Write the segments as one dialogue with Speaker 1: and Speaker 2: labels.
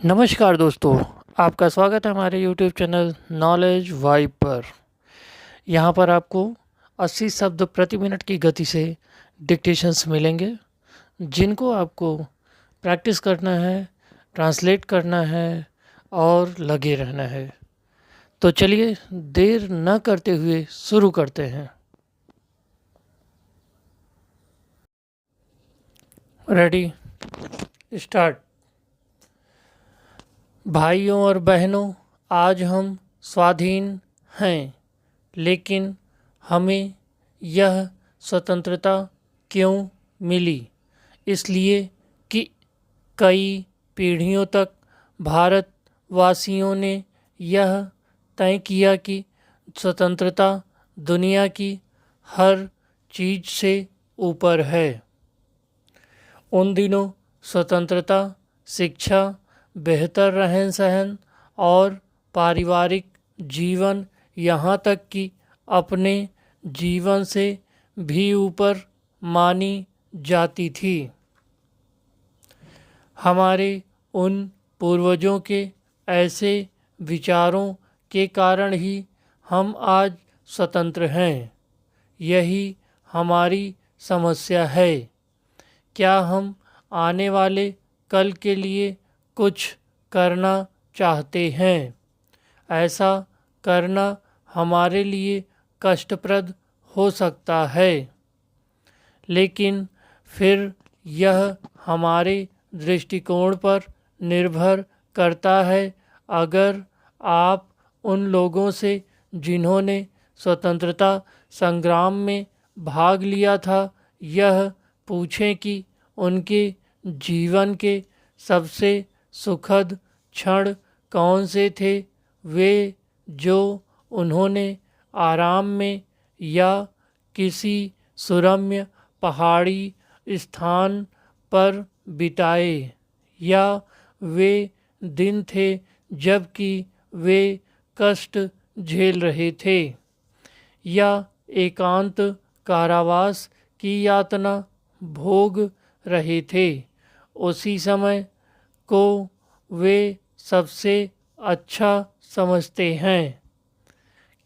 Speaker 1: नमस्कार दोस्तों, आपका स्वागत है हमारे YouTube चैनल नॉलेज वाइब पर। यहाँ पर आपको 80 शब्द प्रति मिनट की गति से डिक्टेशंस मिलेंगे, जिनको आपको प्रैक्टिस करना है, ट्रांसलेट करना है और लगे रहना है। तो चलिए देर न करते हुए शुरू करते हैं। Ready, start. भाइयों और बहनों, आज हम स्वाधीन हैं, लेकिन हमें यह स्वतंत्रता क्यों मिली? इसलिए कि कई पीढ़ियों तक भारतवासियों ने यह तय किया कि स्वतंत्रता दुनिया की हर चीज़ से ऊपर है। उन दिनों स्वतंत्रता, शिक्षा, बेहतर रहन सहन और पारिवारिक जीवन, यहाँ तक कि अपने जीवन से भी ऊपर मानी जाती थी। हमारे उन पूर्वजों के ऐसे विचारों के कारण ही हम आज स्वतंत्र हैं। यही हमारी समस्या है। क्या हम आने वाले कल के लिए कुछ करना चाहते हैं? ऐसा करना हमारे लिए कष्टप्रद हो सकता है, लेकिन फिर यह हमारे दृष्टिकोण पर निर्भर करता है। अगर आप उन लोगों से जिन्होंने स्वतंत्रता संग्राम में भाग लिया था, यह पूछें कि उनके जीवन के सबसे सुखद क्षण कौन से थे, वे जो उन्होंने आराम में या किसी सुरम्य पहाड़ी स्थान पर बिताए, या वे दिन थे जबकि वे कष्ट झेल रहे थे, या एकांत कारावास की यातना भोग रहे थे। उसी समय को वे सबसे अच्छा समझते हैं,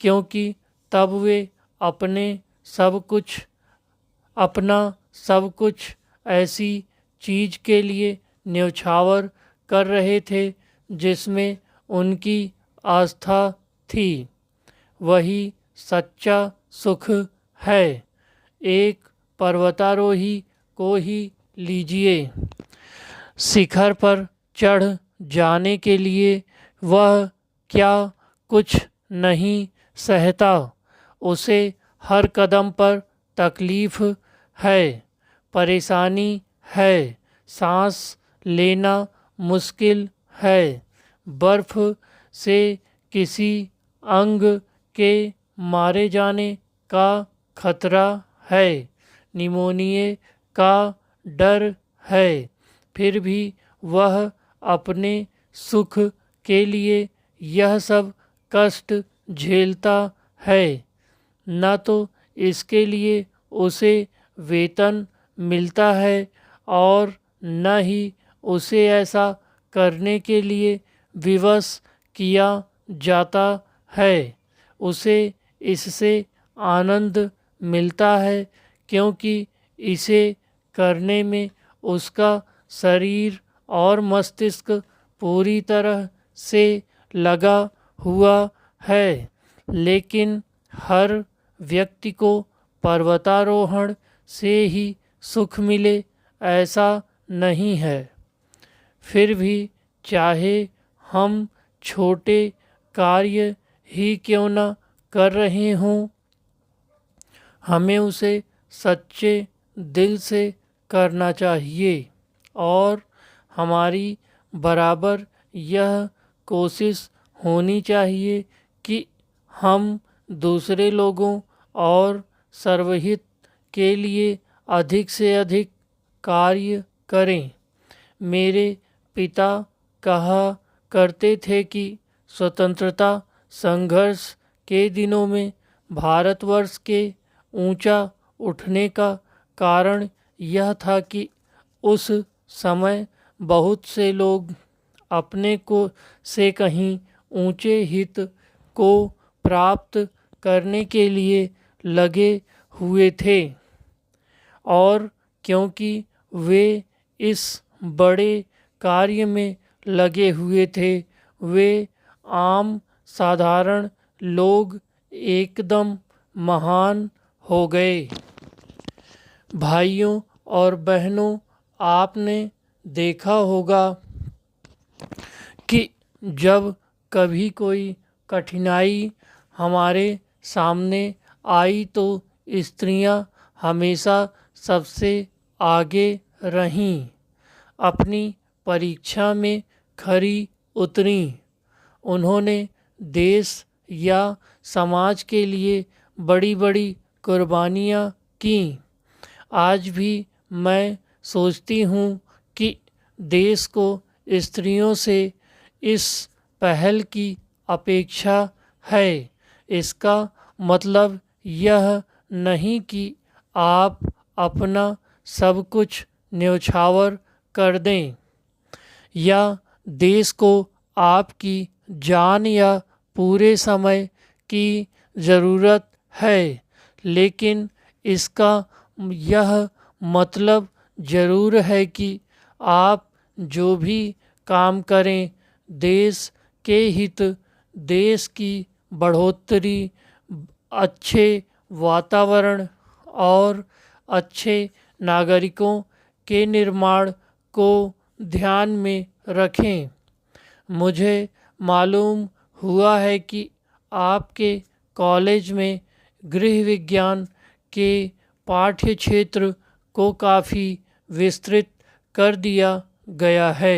Speaker 1: क्योंकि तब वे अपना सब कुछ ऐसी चीज़ के लिए न्यौछावर कर रहे थे जिसमें उनकी आस्था थी। वही सच्चा सुख है। एक पर्वतारोही को ही लीजिए। शिखर पर चढ़ जाने के लिए वह क्या कुछ नहीं सहता। उसे हर कदम पर तकलीफ है, परेशानी है, सांस लेना मुश्किल है, बर्फ से किसी अंग के मारे जाने का खतरा है, निमोनिया का डर है। फिर भी वह अपने सुख के लिए यह सब कष्ट झेलता है। न तो इसके लिए उसे वेतन मिलता है और न ही उसे ऐसा करने के लिए विवश किया जाता है। उसे इससे आनंद मिलता है क्योंकि इसे करने में उसका शरीर और मस्तिष्क पूरी तरह से लगा हुआ है। लेकिन हर व्यक्ति को पर्वतारोहण से ही सुख मिले ऐसा नहीं है। फिर भी चाहे हम छोटे कार्य ही क्यों न कर रहे हों, हमें उसे सच्चे दिल से करना चाहिए और हमारी बराबर यह कोशिश होनी चाहिए कि हम दूसरे लोगों और सर्वहित के लिए अधिक से अधिक कार्य करें। मेरे पिता कहा करते थे कि स्वतंत्रता संघर्ष के दिनों में भारतवर्ष के ऊंचा उठने का कारण यह था कि उस समय बहुत से लोग अपने को से कहीं ऊंचे हित को प्राप्त करने के लिए लगे हुए थे, और क्योंकि वे इस बड़े कार्य में लगे हुए थे, वे आम साधारण लोग एकदम महान हो गए। भाइयों और बहनों, आपने देखा होगा कि जब कभी कोई कठिनाई हमारे सामने आई तो स्त्रियां हमेशा सबसे आगे रहीं, अपनी परीक्षा में खरी उतरीं। उन्होंने देश या समाज के लिए बड़ी बड़ी कुर्बानियाँ की। आज भी मैं सोचती हूँ कि देश को स्त्रियों से इस पहल की अपेक्षा है। इसका मतलब यह नहीं कि आप अपना सब कुछ न्यौछावर कर दें या देश को आपकी जान या पूरे समय की ज़रूरत है, लेकिन इसका यह मतलब ज़रूर है कि आप जो भी काम करें देश के हित, देश की बढ़ोतरी, अच्छे वातावरण और अच्छे नागरिकों के निर्माण को ध्यान में रखें। मुझे मालूम हुआ है कि आपके कॉलेज में गृह विज्ञान के पाठ्य क्षेत्र को काफ़ी विस्तृत कर दिया गया है।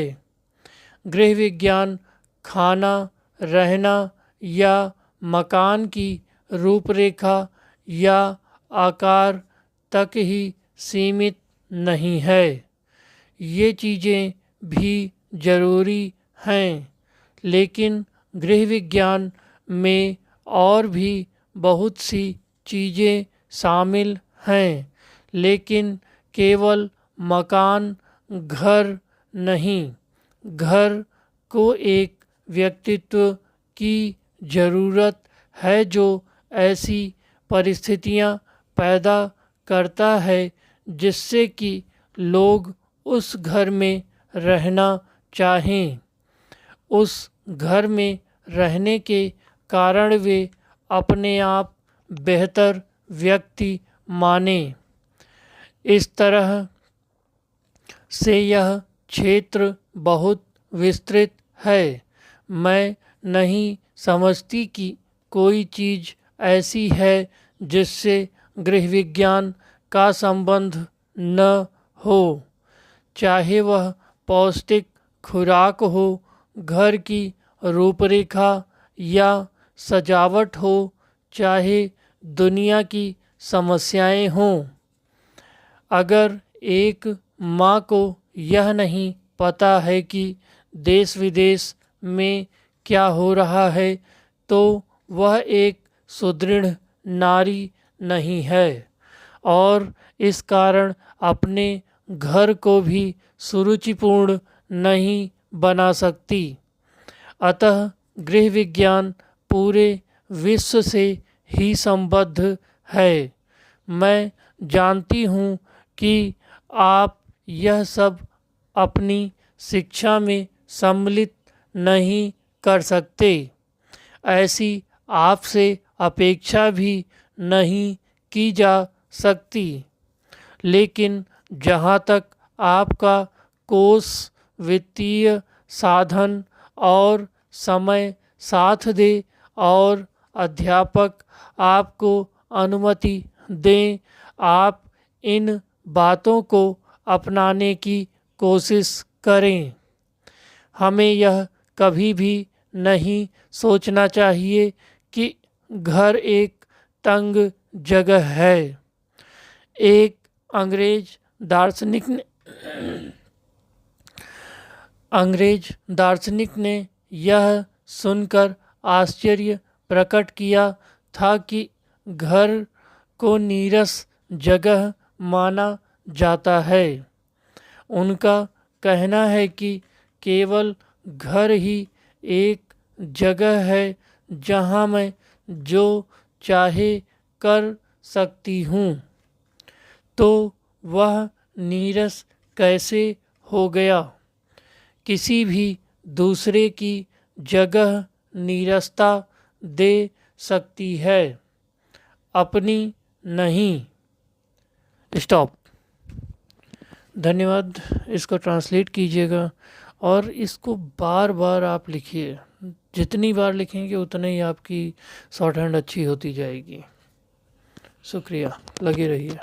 Speaker 1: गृह विज्ञान खाना, रहना या मकान की रूपरेखा या आकार तक ही सीमित नहीं है। ये चीज़ें भी ज़रूरी हैं, लेकिन गृह विज्ञान में और भी बहुत सी चीज़ें शामिल हैं, लेकिन केवल मकान, घर नहीं। घर को एक व्यक्तित्व की ज़रूरत है जो ऐसी परिस्थितियां पैदा करता है जिससे कि लोग उस घर में रहना चाहें। उस घर में रहने के कारण वे अपने आप बेहतर व्यक्ति माने। इस तरह से यह क्षेत्र बहुत विस्तृत है। मैं नहीं समझती कि कोई चीज़ ऐसी है जिससे गृह विज्ञान का संबंध न हो, चाहे वह पौष्टिक खुराक हो, घर की रूपरेखा या सजावट हो, चाहे दुनिया की समस्याएं हों। अगर एक माँ को यह नहीं पता है कि देश विदेश में क्या हो रहा है तो वह एक सुदृढ़ नारी नहीं है और इस कारण अपने घर को भी सुरुचिपूर्ण नहीं बना सकती। अतः गृह विज्ञान पूरे विश्व से ही संबद्ध है। मैं जानती हूँ कि आप यह सब अपनी शिक्षा में सम्मिलित नहीं कर सकते, ऐसी आपसे अपेक्षा भी नहीं की जा सकती, लेकिन जहाँ तक आपका कोष, वित्तीय साधन और समय साथ दे और अध्यापक आपको अनुमति दें, आप इन बातों को अपनाने की कोशिश करें। हमें यह कभी भी नहीं सोचना चाहिए कि घर एक तंग जगह है। एक अंग्रेज दार्शनिक ने यह सुनकर आश्चर्य प्रकट किया था कि घर को नीरस जगह माना जाता है। उनका कहना है कि केवल घर ही एक जगह है जहाँ मैं जो चाहे कर सकती हूँ, तो वह नीरस कैसे हो गया। किसी भी दूसरे की जगह नीरसता दे सकती है, अपनी नहीं। स्टॉप। धन्यवाद। इसको ट्रांसलेट कीजिएगा और इसको बार बार आप लिखिए। जितनी बार लिखेंगे उतनी ही आपकी शॉर्ट हैंड अच्छी होती जाएगी। शुक्रिया, लगे रहिए।